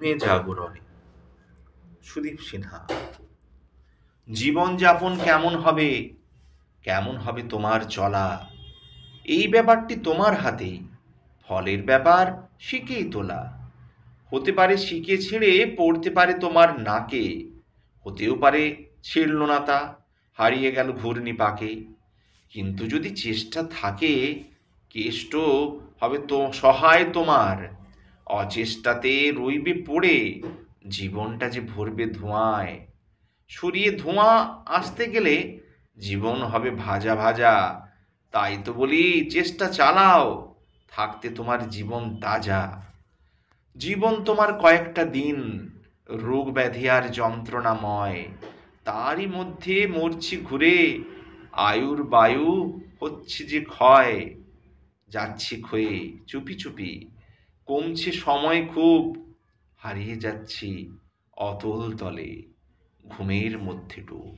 জাগরণে। সুদীপ সিনহা। জীবনযাপন কেমন হবে, কেমন হবে তোমার চলা, এই ব্যাপারটি তোমার হাতেই। ফলের ব্যাপার শিকেই তোলা। হতে পারে শিকে ছিঁড়ে পড়তে পারে তোমার নাকে, হতেও পারে ছিঁড়ল না তা, হারিয়ে গেল ঘূর্ণি পাকে। কিন্তু যদি চেষ্টা থাকে, কেষ্ট হবে তো সহায় তোমার। অচেষ্টাতে রইবে পড়ে, জীবনটা যে ভরবে ধোঁয়ায়। সরিয়ে ধোঁয়া আসতে গেলে জীবন হবে ভাজা ভাজা। তাই তো বলি চেষ্টা চালাও, থাকতে তোমার জীবন তাজা। জীবন তোমার কয়েকটা দিন, রোগ ব্যাধি আর যন্ত্রণাময়। তারই মধ্যে মরছি ঘুরে, আয়ুর বায়ু হচ্ছে যে ক্ষয়। যাচ্ছি ক্ষয়ে চুপি চুপি, কমছে সময় খুব, হারিয়ে যাচ্ছি অতল তলে, ঘুমের মধ্যে ডুব।